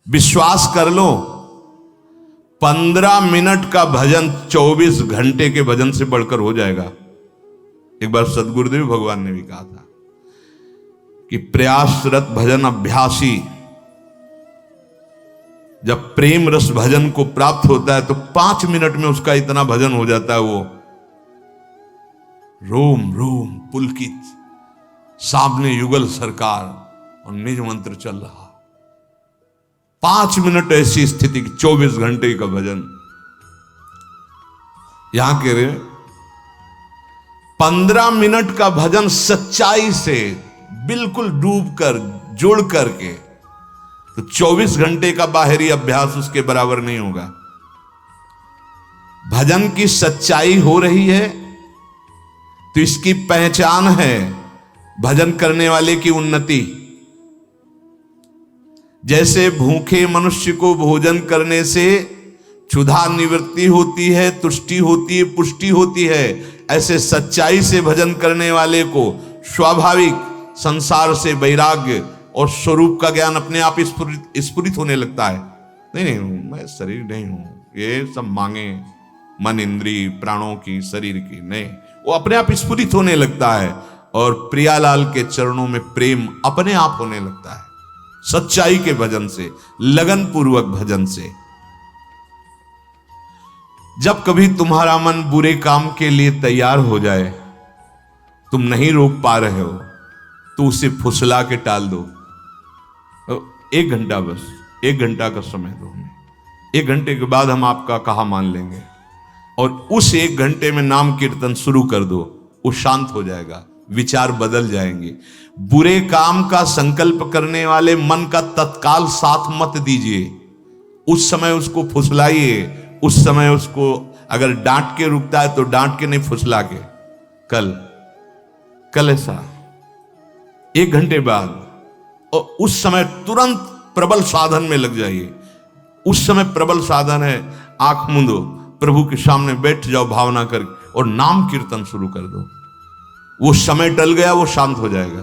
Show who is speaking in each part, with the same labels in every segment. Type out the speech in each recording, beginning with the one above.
Speaker 1: विश्वास कर लो, 15 मिनट का भजन 24 घंटे के भजन से बढ़कर हो जाएगा। एक बार सदगुरुदेव भगवान ने भी कहा था कि प्रयासरत भजन अभ्यासी जब प्रेम रस भजन को प्राप्त होता है तो 5 मिनट में उसका इतना भजन हो जाता है, वो रोम रोम पुलकित, सामने युगल सरकार और निज मंत्र चल रहा। 5 मिनट ऐसी स्थिति की 24 घंटे का भजन। यहां कह रहे 15 मिनट का भजन सच्चाई से बिल्कुल डूब कर जुड़ करके, तो 24 घंटे का बाहरी अभ्यास उसके बराबर नहीं होगा। भजन की सच्चाई हो रही है तो इसकी पहचान है भजन करने वाले की उन्नति। जैसे भूखे मनुष्य को भोजन करने से क्षुधा निवृत्ति होती है, तुष्टि होती है, पुष्टि होती है, ऐसे सच्चाई से भजन करने वाले को स्वाभाविक संसार से वैराग्य और स्वरूप का ज्ञान अपने आप स्फुरित होने लगता है। नहीं मैं शरीर नहीं हूं, ये सब मांगे मन इंद्रिय प्राणों की, शरीर की नहीं, वो अपने आप स्फुरित होने लगता है और प्रियालाल के चरणों में प्रेम अपने आप होने लगता है, सच्चाई के भजन से, लगन पूर्वक भजन से। जब कभी तुम्हारा मन बुरे काम के लिए तैयार हो जाए, तुम नहीं रोक पा रहे हो, तो उसे फुसला के टाल दो। 1 घंटा, बस 1 घंटा का समय दो हमें, 1 घंटे के बाद हम आपका कहा मान लेंगे, और उस 1 घंटे में नाम कीर्तन शुरू कर दो, वो शांत हो जाएगा, विचार बदल जाएंगे। बुरे काम का संकल्प करने वाले मन का तत्काल साथ मत दीजिए, उस समय उसको फुसलाइए, उस समय उसको अगर डांट के रुकता है तो डांट के नहीं, फुसला के। कल ऐसा 1 घंटे बाद, और उस समय तुरंत प्रबल साधन में लग जाइए। उस समय प्रबल साधन है, आंख मूंदो, प्रभु के सामने बैठ जाओ भावना करके और नाम कीर्तन शुरू कर दो। वो समय टल गया, वो शांत हो जाएगा,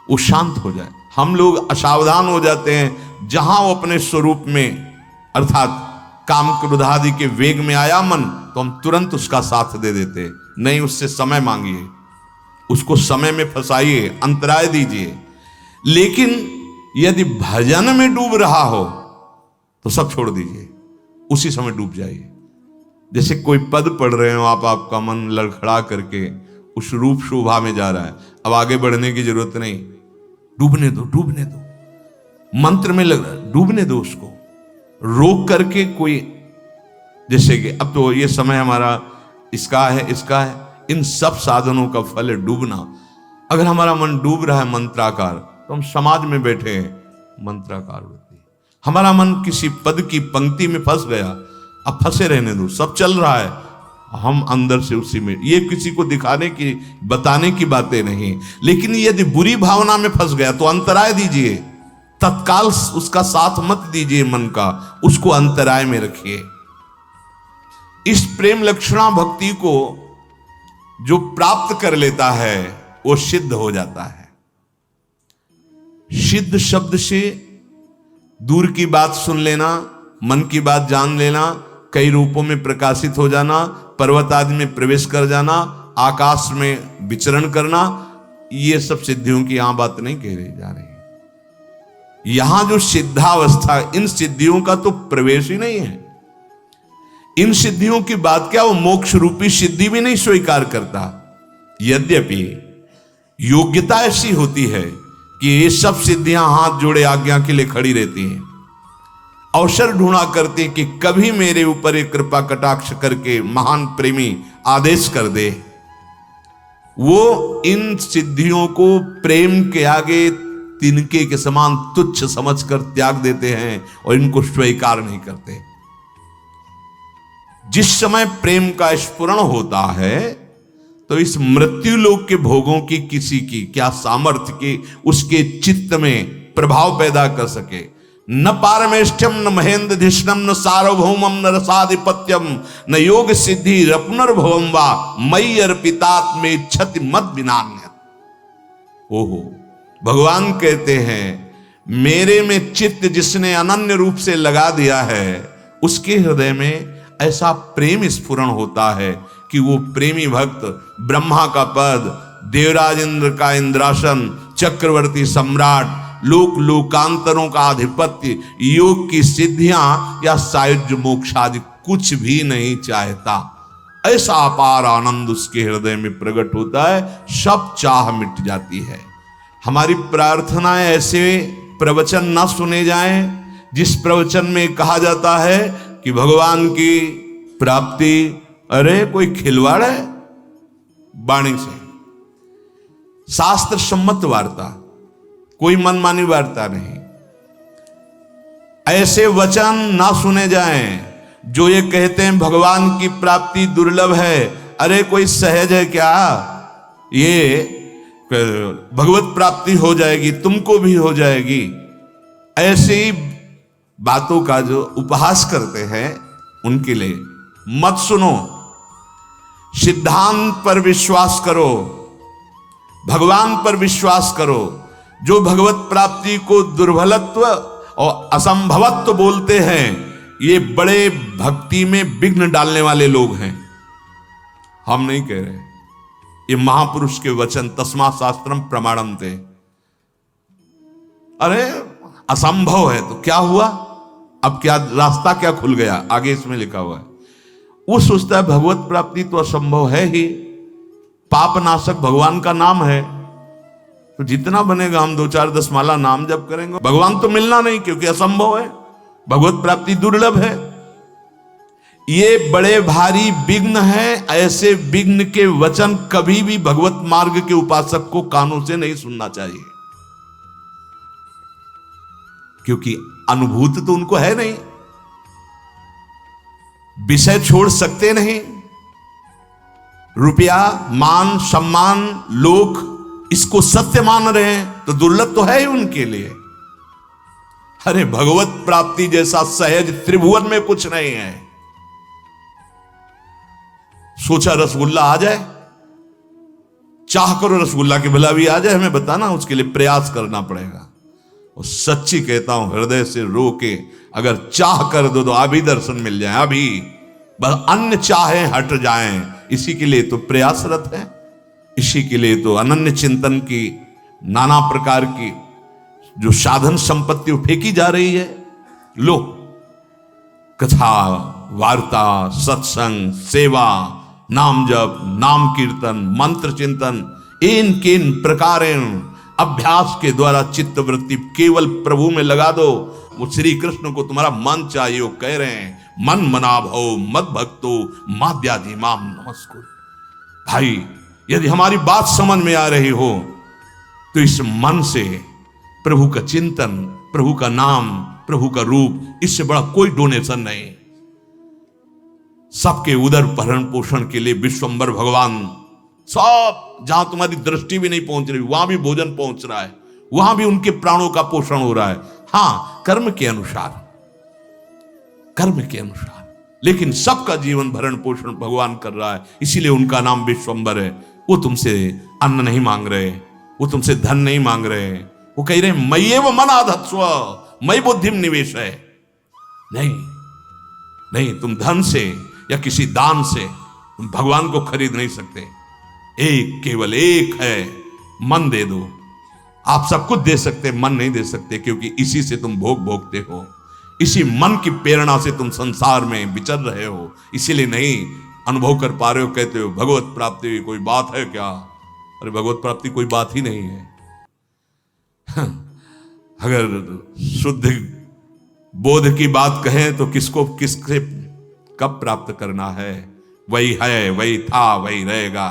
Speaker 1: वो शांत हो जाए। हम लोग असावधान हो जाते हैं, जहां वो अपने स्वरूप में अर्थात काम क्रोध आदि के वेग में आया मन, तो हम तुरंत उसका साथ दे देते। नहीं, उससे समय मांगिए, उसको समय में फंसाइए, अंतराय दीजिए। लेकिन यदि भजन में डूब रहा हो तो सब छोड़ दीजिए, उसी समय डूब जाइए। जैसे कोई पद पढ़ रहे हो आप, आपका मन लड़खड़ा करके उस रूप शोभा में जा रहा है, अब आगे बढ़ने की जरूरत नहीं, डूबने दो, डूबने दो, मंत्र में लग रहा है, डूबने दो उसको, रोक करके। कोई जैसे कि अब तो ये समय हमारा इसका है, इसका है, इन सब साधनों का फल है डूबना। अगर हमारा मन डूब रहा है मंत्राकार, तो हम समाज में बैठे हैं, मंत्राकार होती है। हमारा मन किसी पद की पंक्ति में फंस गया, अब फंसे रहने दो, सब चल रहा है, हम अंदर से उसी में। ये किसी को दिखाने की, बताने की बातें नहीं, लेकिन यदि बुरी भावना में फंस गया तो अंतराय दीजिए, तत्काल उसका साथ मत दीजिए मन का, उसको अंतराय में रखिए। इस प्रेम लक्षणा भक्ति को जो प्राप्त कर लेता है वो सिद्ध हो जाता है। सिद्ध शब्द से दूर की बात सुन लेना, मन की बात जान लेना, कई रूपों में प्रकाशित हो जाना, पर्वत आदि में प्रवेश कर जाना, आकाश में विचरण करना, ये सब सिद्धियों की यहां बात नहीं कह रही जा रही। यहां जो सिद्धावस्था, इन सिद्धियों का तो प्रवेश ही नहीं है। इन सिद्धियों की बात क्या, वो मोक्ष रूपी सिद्धि भी नहीं स्वीकार करता। यद्यपि योग्यता ऐसी होती है कि ये सब सिद्धियां हाथ जोड़े आज्ञा के लिए खड़ी रहती हैं, अवसर ढूंढा करते कि कभी मेरे ऊपर एक कृपा कटाक्ष करके महान प्रेमी आदेश कर दे। वो इन सिद्धियों को प्रेम के आगे तिनके के समान तुच्छ समझकर त्याग देते हैं और इनको स्वीकार नहीं करते। जिस समय प्रेम का स्फुरण होता है तो इस मृत्यु लोक के भोगों की किसी की क्या सामर्थ्य कि उसके चित्त में प्रभाव पैदा कर सके। न पारमेष्ठ्यम न महेंद्र धिष्णम न सार्वभौमम न रसाधिपत्यम न योग सिद्धि रपुनर्भवम वा मयि अर्पितात्मे क्षति मत विनान्य। ओहो, भगवान कहते हैं मेरे में चित्त जिसने अनन्य रूप से लगा दिया है, उसके हृदय में ऐसा प्रेम स्फुरण होता है कि वो प्रेमी भक्त ब्रह्मा का पद, देवराज इंद्र का इंद्रासन, चक्रवर्ती सम्राट, लोक लोकांतरों का आधिपत्य, योग की सिद्धियां या सायुज्य मोक्ष आदि कुछ भी नहीं चाहता। ऐसा अपार आनंद उसके हृदय में प्रकट होता है, सब चाह मिट जाती है। हमारी प्रार्थनाएं ऐसे प्रवचन ना सुने जाएं जिस प्रवचन में कहा जाता है कि भगवान की प्राप्ति, अरे कोई खिलवाड़ है वाणी से। शास्त्र सम्मत वार्ता, कोई मनमानी वार्ता नहीं। ऐसे वचन ना सुने जाएं जो ये कहते हैं भगवान की प्राप्ति दुर्लभ है। अरे कोई सहज है क्या? ये भगवत प्राप्ति हो जाएगी, तुमको भी हो जाएगी। ऐसी बातों का जो उपहास करते हैं उनके लिए मत सुनो। सिद्धांत पर विश्वास करो, भगवान पर विश्वास करो। जो भगवत प्राप्ति को दुर्बलत्व और असंभवत्व बोलते हैं, ये बड़े भक्ति में विघ्न डालने वाले लोग हैं। हम नहीं कह रहे, ये महापुरुष के वचन, तस्मा शास्त्रम प्रमाणम थे। अरे असंभव है तो क्या हुआ? अब क्या रास्ता क्या खुल गया? आगे इसमें लिखा हुआ है। वो सोचता है भगवत प्राप्ति तो असंभव है ही, पाप नाशक भगवान का नाम है, तो जितना बनेगा हम 2-4-10 माला नाम जप करेंगे, भगवान तो मिलना नहीं क्योंकि असंभव है, भगवत प्राप्ति दुर्लभ है। ये बड़े भारी विघ्न है। ऐसे विघ्न के वचन कभी भी भगवत मार्ग के उपासक को कानों से नहीं सुनना चाहिए, क्योंकि अनुभूति तो उनको है नहीं, विषय छोड़ सकते नहीं। रुपया, मान, सम्मान, लोक इसको सत्य मान रहे हैं तो दुर्लभ तो है ही उनके लिए। अरे भगवत प्राप्ति जैसा सहज त्रिभुवन में कुछ नहीं है। सोचा रसगुल्ला आ जाए, चाह करो रसगुल्ला की भला भी आ जाए, हमें बताना, उसके लिए प्रयास करना पड़ेगा। और सच्ची कहता हूं, हृदय से रो के अगर चाह कर दो तो अभी दर्शन मिल जाए, अभी बस अन्य चाहें हट जाएं। इसी के लिए तो प्रयासरत है, इसी के लिए तो अनन्य चिंतन की नाना प्रकार की जो साधन संपत्ति फेंकी जा रही है। लो, कथा, वार्ता, सत्संग, सेवा, नाम जप, नाम कीर्तन, मंत्र चिंतन, इन किन प्रकारेण अभ्यास के द्वारा चित्त वृत्ति केवल प्रभु में लगा दो। वो श्री कृष्ण को तुम्हारा मन चाहिए, वो कह रहे हैं मन मना भव मद भक्तो माद्याधि माम नमस्कुर। भाई यदि हमारी बात समझ में आ रही हो तो इस मन से प्रभु का चिंतन, प्रभु का नाम, प्रभु का रूप, इससे बड़ा कोई डोनेशन नहीं। सबके उदर भरण पोषण के लिए विश्वंबर भगवान, सब जहां तुम्हारी दृष्टि भी नहीं पहुंच रही वहां भी भोजन पहुंच रहा है, वहां भी उनके प्राणों का पोषण हो रहा है। हां, कर्म के अनुसार, कर्म के अनुसार, लेकिन सबका जीवन भरण पोषण भगवान कर रहा है। इसीलिए उनका नाम विश्वंबर है। वो तुमसे अन्न नहीं मांग रहे, वो तुमसे धन नहीं मांग रहे, वो कह रहे हैं मय्येव मनाधत्स्व मयि बुद्धिम निवेश है। नहीं नहीं, तुम धन से या किसी दान से तुम भगवान को खरीद नहीं सकते। एक, केवल एक है, मन दे दो। आप सब कुछ दे सकते, मन नहीं दे सकते, क्योंकि इसी से तुम भोग भोगते हो, इसी मन की प्रेरणा से तुम संसार में विचर रहे हो, इसीलिए नहीं अनुभव कर पा रहे हो। कहते हो भगवत प्राप्ति कोई बात है क्या? अरे भगवत प्राप्ति कोई बात ही नहीं है। अगर शुद्ध बोध की बात कहें तो किसको किससे कब प्राप्त करना है? वही है, वही था, वही रहेगा,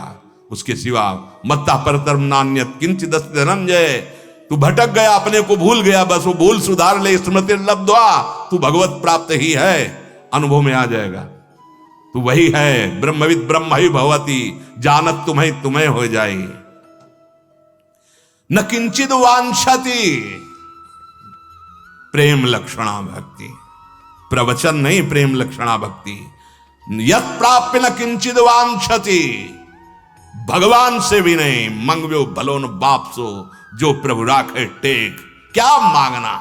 Speaker 1: उसके सिवा मत्ता परतर्म नान्यत किंचित धनंजय। तू भटक गया, अपने को भूल गया, बस वो भूल सुधार ले, स्मृति लब्ध्वा, तू भगवत प्राप्त ही है, अनुभव में आ जाएगा। तू वही है, ब्रह्मविद ब्रह्म ही भवति, जानत तुम्हें तुम्हें हो जाए। न किंचित वांछति, प्रेम लक्षणा भक्ति, प्रवचन नहीं, प्रेम लक्षणा भक्ति। यत् प्राप्य न किंचित वांछति, भगवान से भी नहीं, मंगव्यो भलो न बाप सो, जो प्रभु राखे टेक। क्या मांगना,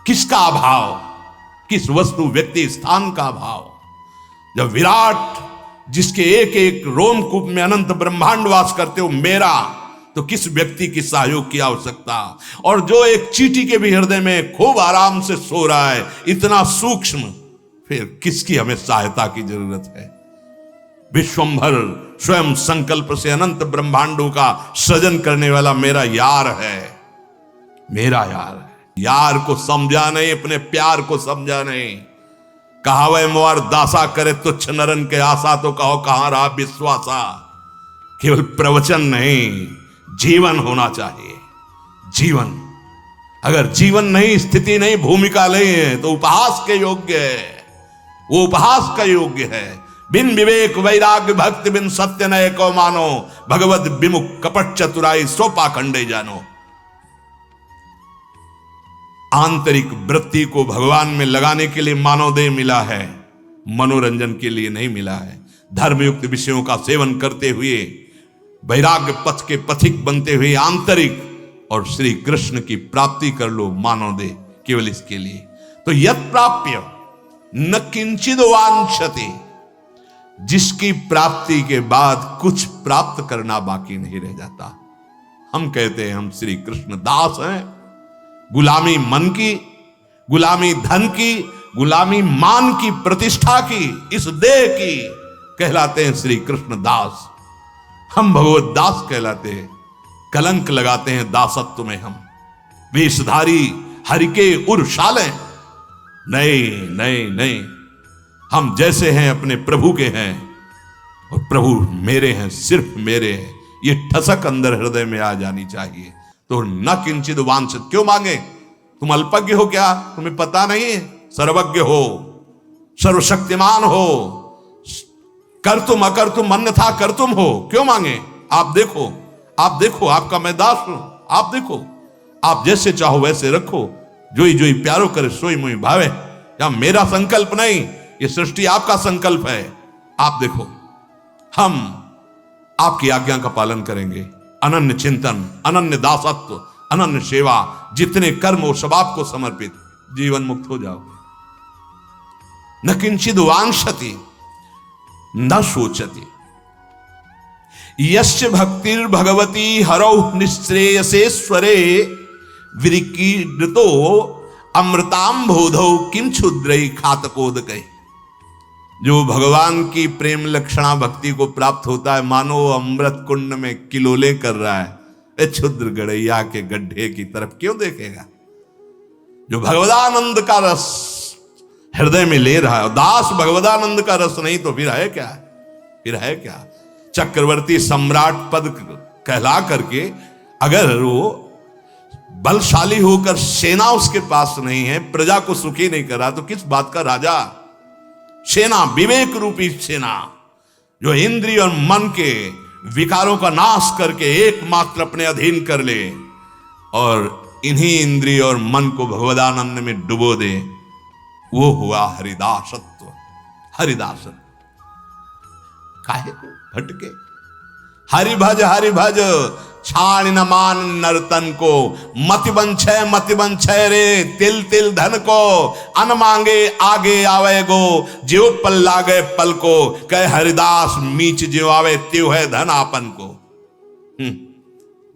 Speaker 1: किसका अभाव, किस वस्तु व्यक्ति स्थान का अभाव। जब विराट जिसके एक एक रोमकूप में अनंत ब्रह्मांड वास करते हो मेरा, तो किस व्यक्ति की सहयोग की आवश्यकता। और जो एक चींटी के भी हृदय में खूब आराम से सो रहा है, इतना सूक्ष्म, फिर किसकी हमें सहायता की जरूरत है। विश्वंभर स्वयं संकल्प से अनंत ब्रह्मांडों का सृजन करने वाला मेरा यार है, मेरा यार है। यार को समझा नहीं, अपने प्यार को समझा नहीं। कहावे मोर दासा करे तुच्छ नरन के आशा, तो कहो कहां रहा विश्वासा। केवल प्रवचन नहीं, जीवन होना चाहिए। जीवन, अगर जीवन नहीं, स्थिति नहीं, भूमिका नहीं है, तो उपहास के योग्य है। वो उपहास का योग्य है। बिन विवेक वैराग्य भक्ति बिन सत्य नय को मानो, भगवत विमुख कपट चतुराई सो पाखंडे जानो। आंतरिक वृत्ति को भगवान में लगाने के लिए मानव देह मिला है, मनोरंजन के लिए नहीं मिला है। धर्मयुक्त विषयों का सेवन करते हुए वैराग्य पथ के पथिक बनते हुए आंतरिक और श्री कृष्ण की प्राप्ति कर लो मानव देह, केवल इसके लिए। तो यत् प्राप्य न किंचिद वांछते, जिसकी प्राप्ति के बाद कुछ प्राप्त करना बाकी नहीं रह जाता। हम कहते हैं हम श्री कृष्ण दास हैं। गुलामी मन की, गुलामी धन की, गुलामी मान की, प्रतिष्ठा की, इस देह की, कहलाते हैं श्री कृष्ण दास। हम भगवत दास कहलाते हैं। कलंक लगाते हैं दासत्व में हम, वेशधारी हरि के उर्शाले। नहीं नहीं नहीं, हम जैसे हैं अपने प्रभु के हैं, और प्रभु मेरे हैं, सिर्फ मेरे हैं। ये ठसक अंदर हृदय में आ जानी चाहिए। तो न किंचित वांछित, क्यों मांगे? तुम अल्पज्ञ हो क्या? तुम्हें पता नहीं है? सर्वज्ञ हो, सर्वशक्तिमान हो, कर तुम अकर तुम अन्यथा कर तुम हो, क्यों मांगे? आप देखो, आप देखो, आपका मैं दास हूं। आप देखो, आप जैसे चाहो वैसे रखो, जोई जोई प्यारो करे सोई मुई भावे। या मेरा संकल्प नहीं, ये सृष्टि आपका संकल्प है। आप देखो, हम आपकी आज्ञा का पालन करेंगे। अनन्य चिंतन, अनन्य दासत्व, अनन्य सेवा, जितने कर्म हो सब आपको समर्पित, जीवन मुक्त हो जाओगे। न किंचिद वांछति न सोचति, यस्य भक्तिर भगवती हरौ निश्रेयसेश्वरे, विरिकीर्तो अमृताम बोधौ किम क्षुद्रै खातकोदकै। जो भगवान की प्रेम लक्षणा भक्ति को प्राप्त होता है, मानो अमृत कुंड में किलोले कर रहा है। क्षुद्र गड़ैया के गड्ढे की तरफ क्यों देखेगा? जो भगवदानंद का रस हृदय में ले रहा है, दास भगवदानंद का रस नहीं तो फिर है क्या? फिर है क्या? चक्रवर्ती सम्राट पद कहला करके अगर वो बलशाली होकर सेना उसके पास नहीं है, प्रजा को सुखी नहीं कर रहा, तो किस बात का राजा? सेना, विवेक रूपी सेना, जो इंद्रिय और मन के विकारों का नाश करके एकमात्र अपने अधीन कर ले और इन्हीं इंद्रिय और मन को भगवदानंद में डुबो दे, वो हुआ हरिदासत्व। हरिदासत्व काहे को भटके? हरि भज छाण न मान नर्तन को, मति बंछय रे तिल तिल धन को, अन मांगे आगे आवे गो, ज्यो पल लागे पल को, कह हरिदास मीच ज्यो आवे त्यो है धन आपन को।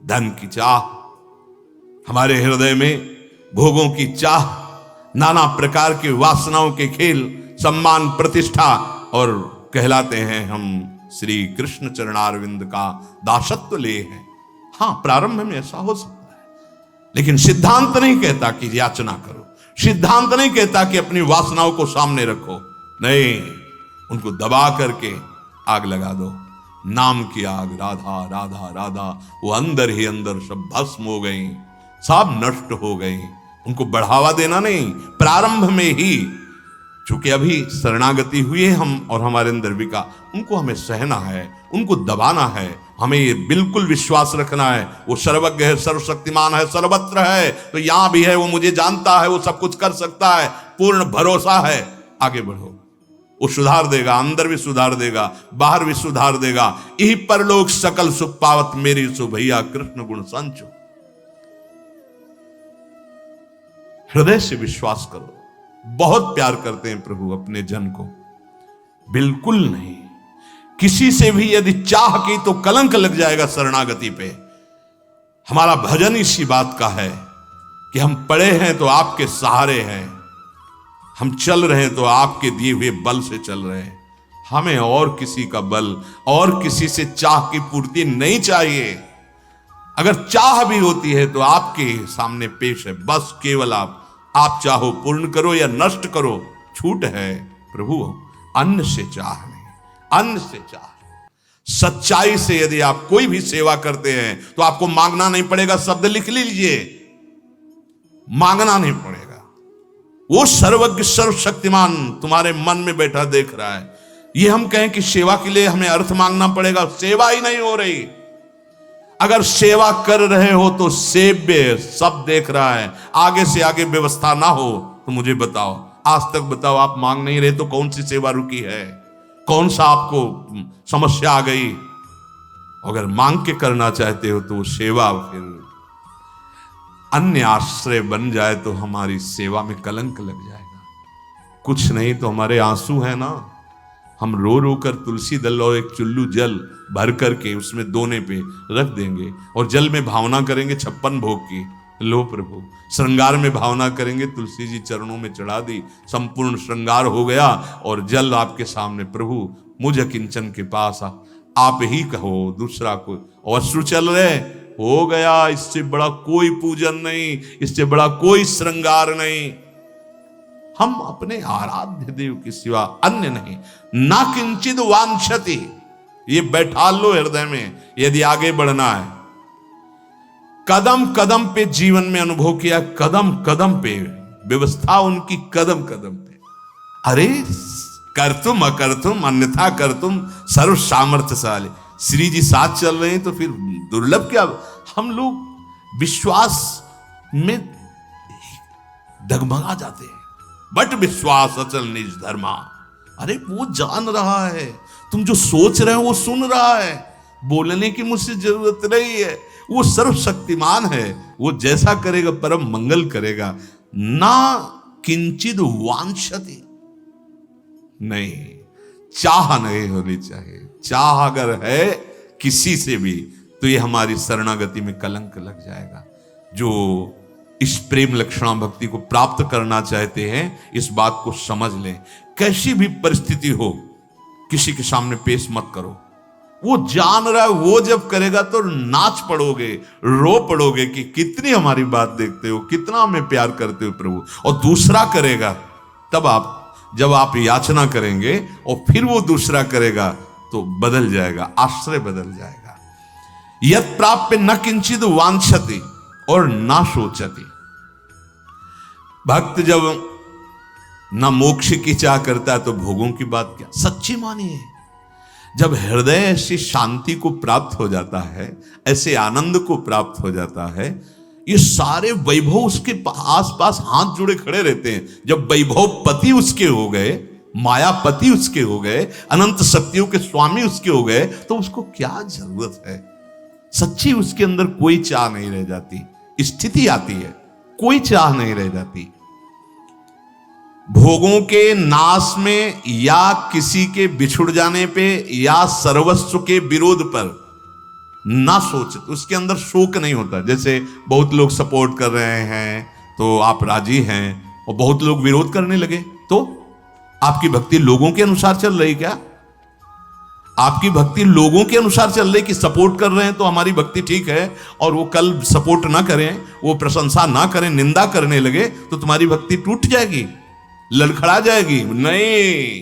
Speaker 1: धन की चाह, हमारे हृदय में भोगों की चाह, नाना प्रकार के वासनाओं के खेल, सम्मान प्रतिष्ठा, और कहलाते हैं हम श्री कृष्ण चरणारविंद का दासत्व ले हैं। हाँ, प्रारंभ में ऐसा हो सकता है, लेकिन सिद्धांत नहीं कहता कि याचना करो। सिद्धांत नहीं कहता कि अपनी वासनाओं को सामने रखो। नहीं, उनको दबा करके आग लगा दो। नाम की आग, राधा राधा राधा, वो अंदर ही अंदर सब भस्म हो गई, सब नष्ट हो गई। उनको बढ़ावा देना नहीं, प्रारंभ में ही, चूंकि अभी शरणागति हुई है हम और हमारे अंदर विका, उनको हमें सहना है, उनको दबाना है। हमें ये बिल्कुल विश्वास रखना है, वो सर्वज्ञ है, सर्वशक्तिमान है, सर्वत्र है, तो यहां भी है, वो मुझे जानता है, वो सब कुछ कर सकता है, पूर्ण भरोसा है। आगे बढ़ो, वो सुधार देगा, अंदर भी सुधार देगा, बाहर भी सुधार देगा। यही परलोक सकल सुख पावत मेरी सो भैया कृष्ण गुण संचो। हृदय से विश्वास करो। बहुत प्यार करते हैं प्रभु अपने जन को, बिल्कुल नहीं। किसी से भी यदि चाह की तो कलंक लग जाएगा शरणागति पे। हमारा भजन इसी बात का है कि हम पड़े हैं तो आपके सहारे हैं, हम चल रहे हैं तो आपके दिए हुए बल से चल रहे हैं। हमें और किसी का बल और किसी से चाह की पूर्ति नहीं चाहिए। अगर चाह भी होती है तो आपके सामने पेश है, बस केवल आप चाहो पूर्ण करो या नष्ट करो, छूट है प्रभु। अन्न से चाह नहीं, अन्न से चाह। सच्चाई से यदि आप कोई भी सेवा करते हैं तो आपको मांगना नहीं पड़ेगा। शब्द लिख लीजिए, मांगना नहीं पड़ेगा। वो सर्वज्ञ सर्वशक्तिमान तुम्हारे मन में बैठा देख रहा है। ये हम कहें कि सेवा के लिए हमें अर्थ मांगना पड़ेगा, सेवा ही नहीं हो रही। अगर सेवा कर रहे हो तो सेव्य सब देख रहा है, आगे से आगे व्यवस्था ना हो तो मुझे बताओ, आज तक बताओ आप मांग नहीं रहे तो कौन सी सेवा रुकी है, कौन सा आपको समस्या आ गई। अगर मांग के करना चाहते हो तो सेवा फिर अन्य आश्रय बन जाए तो हमारी सेवा में कलंक लग जाएगा। कुछ नहीं तो हमारे आंसू है ना, हम रो रो कर तुलसी दल और एक चुल्लू जल भर करके उसमें दोने पे रख देंगे और जल में भावना करेंगे 56 भोग की। लो प्रभु, श्रृंगार में भावना करेंगे, तुलसी जी चरणों में चढ़ा दी, संपूर्ण श्रृंगार हो गया और जल आपके सामने। प्रभु मुझ अकिंचन के पास आप ही कहो, दूसरा कोई। और अश्रु चल रहे, हो गया, इससे बड़ा कोई पूजन नहीं, इससे बड़ा कोई श्रृंगार नहीं। हम अपने आराध्य देव के सिवा अन्य नहीं। ना किंचित वांछति, ये बैठा लो हृदय में यदि आगे बढ़ना है। कदम कदम पे जीवन में अनुभव किया, कदम कदम पे व्यवस्था उनकी, कदम कदम पे। अरे कर तुम अकर तुम अन्यथा कर तुम सर्व सामर्थ्यशाली। श्री जी साथ चल रहे हैं तो फिर दुर्लभ क्या। हम लोग विश्वास में डगमगा जाते हैं। बट विश्वास अचल निज धर्मा। अरे वो जान रहा है, तुम जो सोच रहे हो वो सुन रहा है, बोलने की मुझसे जरूरत नहीं है। वो सर्वशक्तिमान है, वो जैसा करेगा परम मंगल करेगा। ना किंचित वांछति, नहीं, चाह नहीं होनी चाहिए। चाह अगर है किसी से भी तो ये हमारी शरणागति में कलंक लग जाएगा। जो इस प्रेम लक्षणा भक्ति को प्राप्त करना चाहते हैं, इस बात को समझ लें। कैसी भी परिस्थिति हो, किसी के सामने पेश मत करो। वो जान रहा है, वो जब करेगा तो नाच पड़ोगे, रो पड़ोगे कि कितनी हमारी बात देखते हो, कितना हमें प्यार करते हो प्रभु। और दूसरा करेगा तब जब आप याचना करेंगे और फिर वो दूसरा करेगा तो बदल जाएगा, आश्रय बदल जाएगा। यत् प्राप्य न किंचित वांछति और ना सोचती। भक्त जब ना मोक्ष की चाह करता है तो भोगों की बात क्या। सच्ची मानिए, जब हृदय ऐसी शांति को प्राप्त हो जाता है, ऐसे आनंद को प्राप्त हो जाता है, ये सारे वैभव उसके आसपास हाथ जुड़े खड़े रहते हैं। जब वैभव पति उसके हो गए, मायापति उसके हो गए, अनंत शक्तियों के स्वामी उसके हो गए, तो उसको क्या जरूरत है। सच्ची उसके अंदर कोई चाह नहीं रह जाती। स्थिति आती है, कोई चाह नहीं रह जाती। भोगों के नाश में या किसी के बिछुड़ जाने पे या सर्वस्व के विरोध पर ना सोच, उसके अंदर शोक नहीं होता। जैसे बहुत लोग सपोर्ट कर रहे हैं तो आप राजी हैं, और बहुत लोग विरोध करने लगे तो आपकी भक्ति लोगों के अनुसार चल रही क्या? आपकी भक्ति लोगों के अनुसार चल रही कि सपोर्ट कर रहे हैं तो हमारी भक्ति ठीक है, और वो कल सपोर्ट ना करें, वो प्रशंसा ना करें, निंदा करने लगे तो तुम्हारी भक्ति टूट जाएगी, लड़खड़ा जाएगी। नहीं,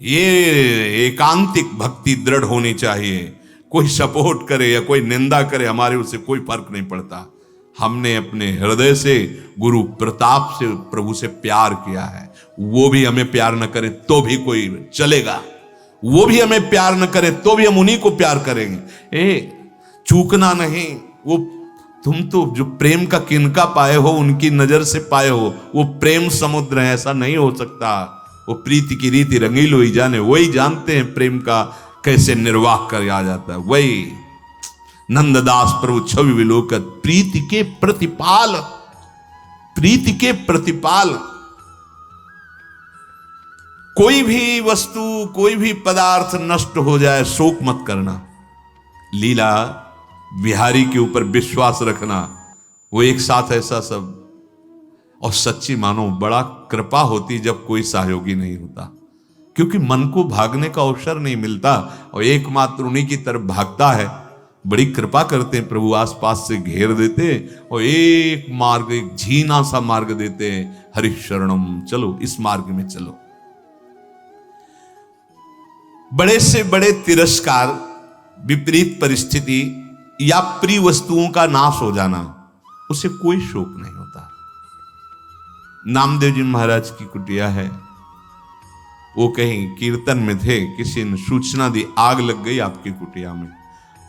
Speaker 1: ये एकांतिक भक्ति दृढ़ होनी चाहिए। कोई सपोर्ट करे या कोई निंदा करे, हमारे उससे कोई फर्क नहीं पड़ता। हमने अपने हृदय से गुरु प्रताप से प्रभु से प्यार किया है। वो भी हमें प्यार न करे तो भी कोई चलेगा, वो भी हमें प्यार न करे तो भी हम उन्हीं को प्यार करेंगे। चूकना नहीं। वो तुम तो जो प्रेम का किनका पाए हो, उनकी नजर से पाए हो, वो प्रेम समुद्र है, ऐसा नहीं हो सकता। वो प्रीति की रीति रंगीलो ही जाने, वही जानते हैं प्रेम का कैसे निर्वाह कर आ जाता है। वही नंददास प्रभु छवि विलोकत प्रीति के प्रतिपाल। प्रीति के प्रतिपाल। कोई भी वस्तु, कोई भी पदार्थ नष्ट हो जाए, शोक मत करना। लीला बिहारी के ऊपर विश्वास रखना, वो एक साथ ऐसा सब। और सच्ची मानो बड़ा कृपा होती जब कोई सहयोगी नहीं होता, क्योंकि मन को भागने का अवसर नहीं मिलता और एकमात्र उन्हीं की तरफ भागता है। बड़ी कृपा करते हैं प्रभु, आसपास से घेर देते और एक मार्ग, एक झीना सा मार्ग देते हैं, हरि शरणम, चलो इस मार्ग में चलो। बड़े से बड़े तिरस्कार, विपरीत परिस्थिति या प्रिय वस्तुओं का नाश हो जाना, उसे कोई शोक नहीं होता। नामदेव जी महाराज की कुटिया है, वो कहीं कीर्तन में थे, किसी ने सूचना दी आग लग गई आपकी कुटिया में।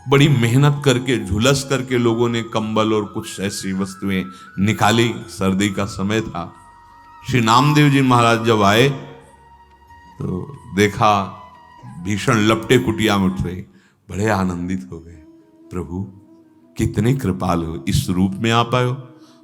Speaker 1: बड़ी मेहनत करके, झुलस करके लोगों ने कंबल और कुछ ऐसी वस्तुएं निकाली, सर्दी का समय था। श्री नामदेव जी महाराज जब आए तो देखा भीषण लपटे कुटिया में उठ रही, बड़े आनंदित हो गए। प्रभु कितने कृपाल हो, इस रूप में आप आए हो।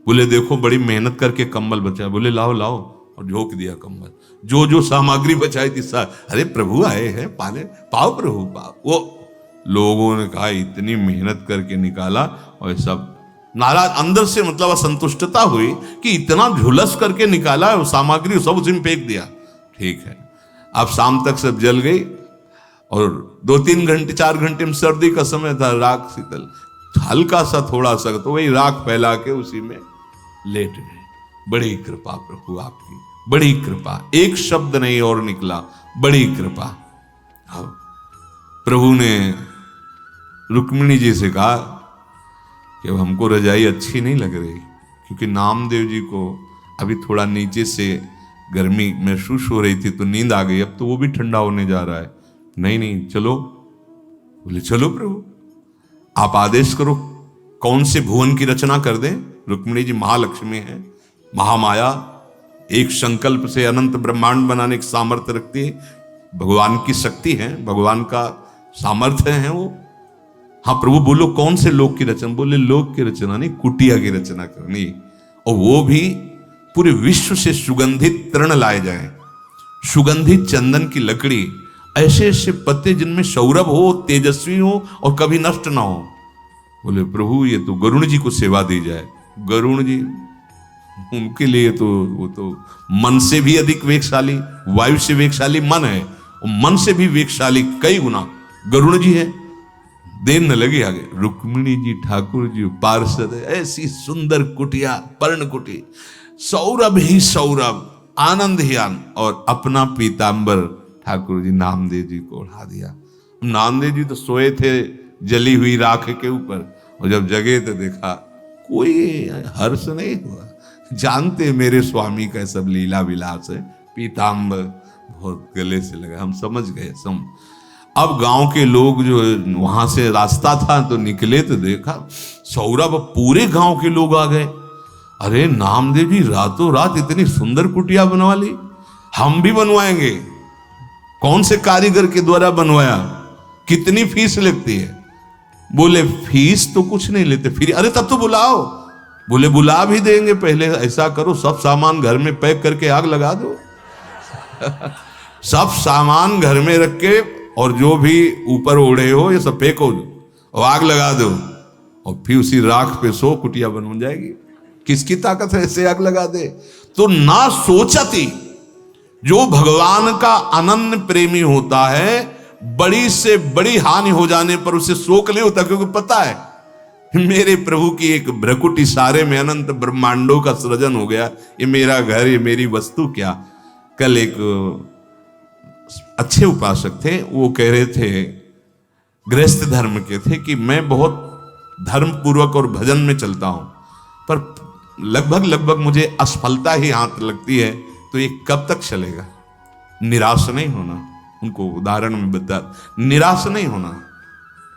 Speaker 1: बोले देखो बड़ी मेहनत करके कंबल बचाए। बोले लाओ लाओ, और झोंक दिया कंबल। जो जो सामग्री बचाई थी अरे प्रभु आए हैं, पाले पाओ प्रभु पाओ। वो लोगों ने कहा इतनी मेहनत करके निकाला, और सब नाराज अंदर से, मतलब असंतुष्टता हुई कि इतना झुलस करके निकाला, सामग्री सब उसी में फेंक दिया। ठीक है, अब शाम तक सब जल गई और 2-3 घंटे 4 घंटे में सर्दी का समय था, राख शीतल, हल्का सा थोड़ा सा तो वही राख फैला के उसी में लेट गए। बड़ी कृपा प्रभु आपकी, बड़ी कृपा, एक शब्द नहीं और निकला, बड़ी कृपा। प्रभु ने रुक्मिणी जी से कहा कि अब हमको रजाई अच्छी नहीं लग रही, क्योंकि नामदेव जी को अभी थोड़ा नीचे से गर्मी महसूस हो रही थी तो नींद आ गई, अब तो वो भी ठंडा होने जा रहा है। नहीं नहीं चलो। बोले चलो प्रभु आप आदेश करो, कौन से भुवन की रचना कर दें। रुक्मिणी जी महालक्ष्मी है, महामाया, एक संकल्प से अनंत ब्रह्मांड बनाने की सामर्थ्य रखती है, भगवान की शक्ति है, भगवान का सामर्थ्य है वो। हाँ प्रभु बोलो कौन से लोक की रचना। बोले लोक की रचना नहीं, कुटिया की रचना करनी, और वो भी पूरे विश्व से सुगंधित तृण लाए जाए, सुगंधित चंदन की लकड़ी, ऐसे ऐसे पत्ते जिनमें सौरभ हो, तेजस्वी हो और कभी नष्ट ना हो। बोले प्रभु ये तो गरुण जी को सेवा दी जाए। गरुण जी उनके लिए तो वो तो मन से भी अधिक वेगशाली, वायु से वेगशाली मन है, और मन से भी वेगशाली कई गुना गरुण जी है। देर न लगे आगे, रुक्मिणी जी ठाकुर जी पार्षद, ऐसी सुंदर कुटिया, पर्ण कुटी, सौरभ ही सौरभ, आनंद ही आनंद, और अपना पीतांबर ठाकुर जी नामदेव जी को उड़ा दिया। नामदेव जी तो सोए थे जली हुई राख के ऊपर, और जब जगे तो देखा कोई हर्ष नहीं हुआ। जानते मेरे स्वामी का सब लीला विलास है, पीतांबर बहुत गले से लगा, हम समझ गए। अब गांव के लोग जो वहां से रास्ता था तो निकले तो देखा सौरभ, पूरे गांव के लोग आ गए। अरे नामदेव जी रातों रात इतनी सुंदर कुटिया बनवा ली, हम भी बनवाएंगे। कौन से कारीगर के द्वारा बनवाया, कितनी फीस लगती है। बोले फीस तो कुछ नहीं लेते, फिर अरे तब तो बुलाओ। बोले बुला भी देंगे, पहले ऐसा करो सब सामान घर में पैक करके आग लगा दो। सब सामान घर में रख के और जो भी ऊपर ओढ़े हो ये सब फेंको और आग लगा दो, और फिर उसी राख पे सो कुटिया बन जाएगी। किसकी ताकत है ऐसे आग लगा दे। तो ना सोचती, जो भगवान का अनन्य प्रेमी होता है, बड़ी से बड़ी हानि हो जाने पर उसे शोक नहीं होता, क्योंकि पता है मेरे प्रभु की एक भ्रकुट इशारे में अनंत ब्रह्मांडों का सृजन हो गया, ये मेरा घर, ये मेरी वस्तु क्या। कल एक अच्छे उपासक थे, वो कह रहे थे, गृहस्थ धर्म के थे, कि मैं बहुत धर्म पूर्वक और भजन में चलता हूं, पर लगभग मुझे असफलता ही हाथ लगती है, तो ये कब तक चलेगा। निराश नहीं होना, उनको उदाहरण में बता, निराश नहीं होना।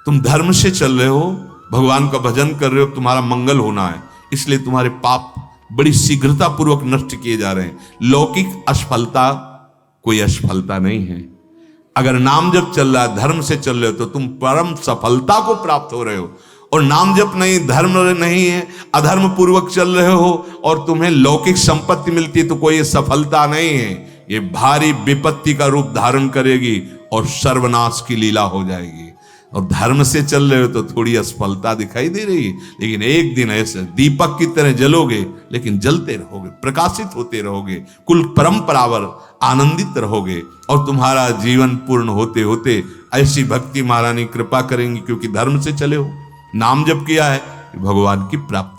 Speaker 1: तुम धर्म से चल रहे हो, भगवान का भजन कर रहे हो, तुम्हारा मंगल होना है, इसलिए तुम्हारे पाप बड़ी शीघ्रता पूर्वक नष्ट किए जा रहे हैं। लौकिक असफलता कोई असफलता नहीं है। अगर नाम जब चल रहा है, धर्म से चल रहे हो, तो तुम परम सफलता को प्राप्त हो रहे हो। और नाम जप नहीं, धर्म नहीं है, अधर्म पूर्वक चल रहे हो और तुम्हें लौकिक संपत्ति मिलती है, तो कोई सफलता नहीं है। ये भारी विपत्ति का रूप धारण करेगी और सर्वनाश की लीला हो जाएगी। और धर्म से चल रहे हो तो थोड़ी असफलता दिखाई दे रही है, लेकिन एक दिन ऐसे दीपक की तरह जलोगे, लेकिन जलते रहोगे, प्रकाशित होते रहोगे, कुल परंपरावर आनंदित रहोगे और तुम्हारा जीवन पूर्ण होते होते ऐसी भक्ति महारानी कृपा करेंगी, क्योंकि धर्म से चले हो, नाम जप किया है, भगवान की प्राप्ति